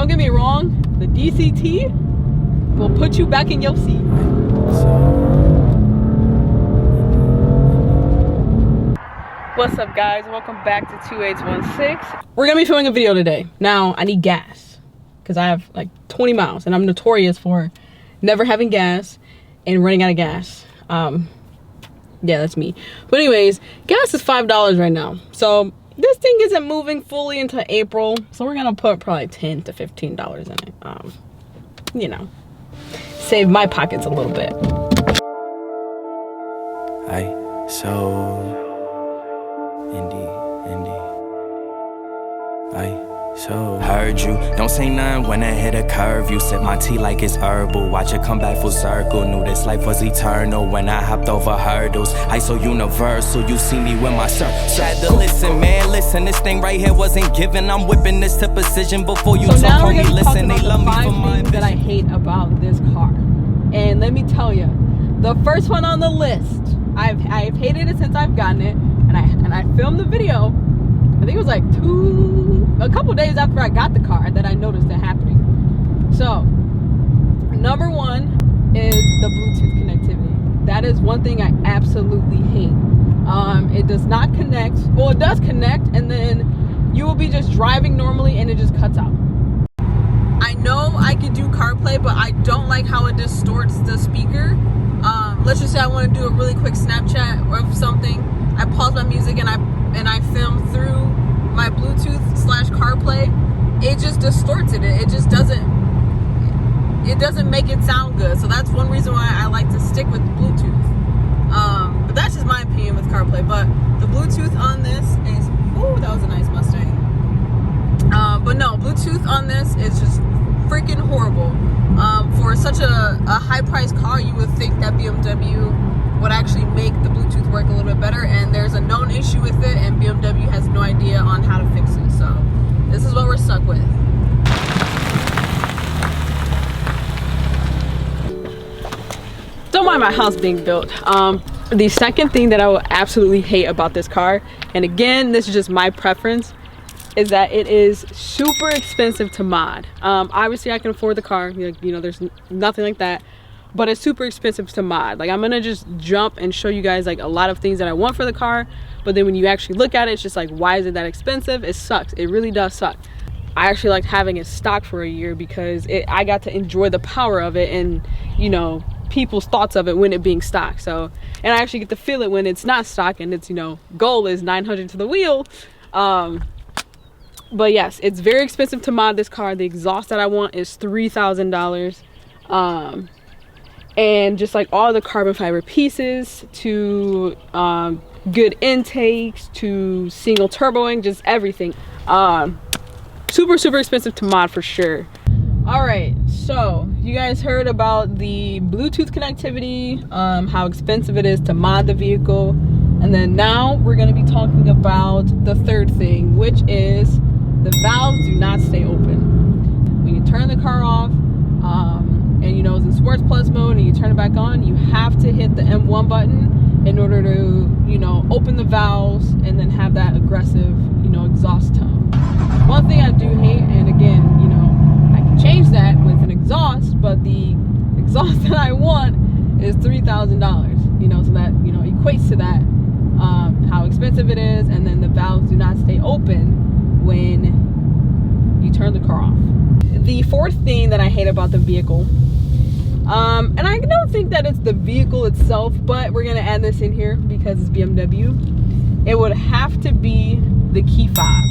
don't get me wrong, the DCT will put you back in your seat. What's up, guys? Welcome back to 2816. We're gonna be filming a video today. Now, I need gas because I have like 20 miles and I'm notorious for never having gas and running out of gas. Yeah, that's me. But anyways, gas is $5 right now. So this thing isn't moving fully into April. So we're gonna put probably $10 to $15 in it. You know, save my pockets a little bit. So heard you, don't say nothing when I hit a curve. You sip my tea like it's herbal. Watch it come back full circle. Knew this life was eternal when I hopped over hurdles. I so universal, you see me with my had to listen, man, listen. This thing right here wasn't given. I'm whipping this to precision before you talk on me. Listen, they love me for my things that I hate about this car. And let me tell you, the first one on the list, I've hated it since I've gotten it, and I filmed the video. I think it was like a couple days after I got the car that I noticed it happening. So, number one is the Bluetooth connectivity. That is one thing I absolutely hate. It does not connect. Well, it does connect, and then you will be just driving normally and it just cuts out. I know I could do CarPlay, but I don't like how it distorts the speaker. Let's just say I want to do a really quick Snapchat of something. I pause my music and I film through my Bluetooth / CarPlay. It just distorts it. It just doesn't make it sound good. So that's one reason why I like to stick with Bluetooth. But that's just my opinion with CarPlay. But the Bluetooth on this is, ooh, that was a nice Mustang. But no, Bluetooth on this is just freaking horrible. For such a high priced car, you would think that BMW would actually make the Bluetooth work a little bit better, and there's a known issue with it, and BMW has no idea on how to fix it. So this is what we're stuck with. Don't mind my house being built. The second thing that I will absolutely hate about this car, and again, this is just my preference, is that it is super expensive to mod. Obviously I can afford the car, you know, there's nothing like that, but it's super expensive to mod. Like, I'm gonna just jump and show you guys like a lot of things that I want for the car, but then when you actually look at it, it's just like, why is it that expensive? It sucks. It really does suck. I actually liked having it stock for a year because I got to enjoy the power of it and, you know, people's thoughts of it when it being stock. So, and I actually get to feel it when it's not stock and it's, you know, goal is 900 to the wheel. But yes, it's very expensive to mod this car. The exhaust that I want is $3,000. And just like all the carbon fiber pieces to good intakes to single turboing, just everything. Super expensive to mod for sure. All right, so you guys heard about the Bluetooth connectivity, how expensive it is to mod the vehicle, and then now we're going to be talking about the third thing, which is the valves do not stay open. When you turn the car off, and you know it's in Sports Plus mode, and you turn it back on, you have to hit the M1 button in order to, you know, open the valves and then have that aggressive, you know, exhaust tone. One thing I do hate, and again, you know, I can change that with an exhaust, but the exhaust that I want is $3,000. You know, so that, you know, equates to that, how expensive it is, and then the valves do not stay open when you turn the car off. The fourth thing that I hate about the vehicle, and I don't think that it's the vehicle itself, but we're gonna add this in here because it's BMW, it would have to be the key fob.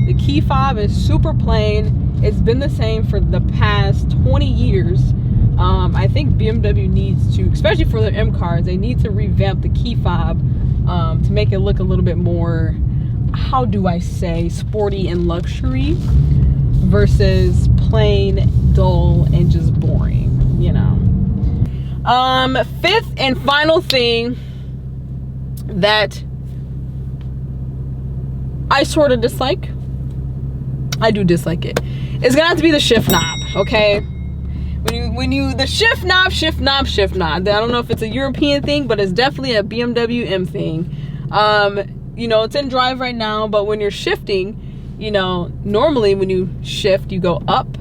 The key fob is super plain. It's been the same for the past 20 years. I think BMW needs to, especially for their M cars, they need to revamp the key fob to make it look a little bit more, how do I say, sporty and luxury versus plain, dull, and just boring, you know. Fifth and final thing that I sort of dislike, I do dislike it, it's gonna have to be the shift knob, okay? The shift knob. I don't know if it's a European thing, but it's definitely a BMW M thing. You know, it's in drive right now, but when you're shifting, you know, normally when you shift, you go up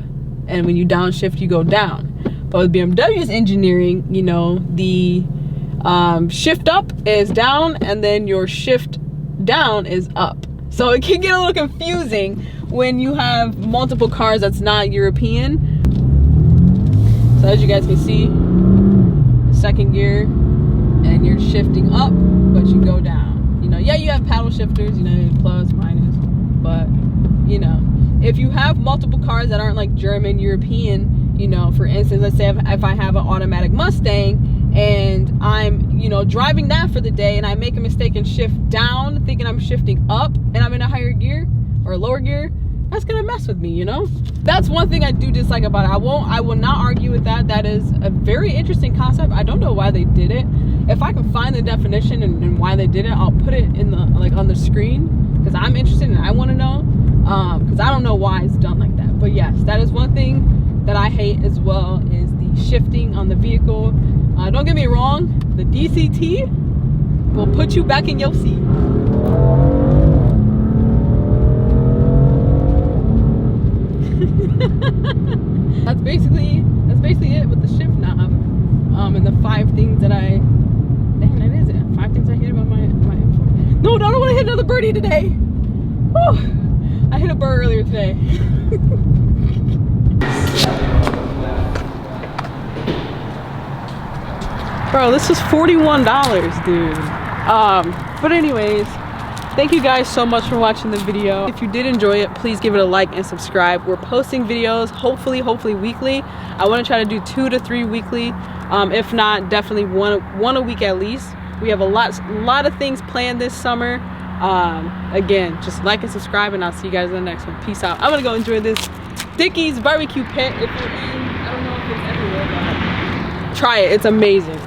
and when you downshift, you go down. But with BMW's engineering, you know, the shift up is down, and then your shift down is up. So it can get a little confusing when you have multiple cars that's not European. So as you guys can see, second gear, and you're shifting up, but you go down. You know, yeah, you have paddle shifters, you know, plus, minus, but you know, if you have multiple cars that aren't like German, European, you know, for instance, let's say if I have an automatic Mustang and I'm, you know, driving that for the day and I make a mistake and shift down thinking I'm shifting up and I'm in a higher gear or a lower gear, that's gonna mess with me, you know? That's one thing I do dislike about it. I will not argue with that. That is a very interesting concept. I don't know why they did it. If I can find the definition and why they did it, I'll put it in the, like, on the screen, because I'm interested and I want to know, because I don't know why it's done like that. But yes, that is one thing that I hate as well, is the shifting on the vehicle. Don't get me wrong, the DCT will put you back in your seat. That's basically it with the shift knob, and the 5 things that I, dang, that is it. 5 things I hate about my M4. No, I don't want to hit another birdie today. Whew. I hit a bird earlier today. Bro, this is $41, dude. But anyways, thank you guys so much for watching the video. If you did enjoy it, please give it a like and subscribe. We're posting videos hopefully weekly. I want to try to do 2 to 3 weekly. If not, definitely one a week at least. We have a lot of things planned this summer. Again, just like and subscribe, and I'll see you guys in the next one. Peace out. I'm gonna go enjoy this Dickey's barbecue pit. If you're in, I don't know if it's everywhere, but try it. It's amazing.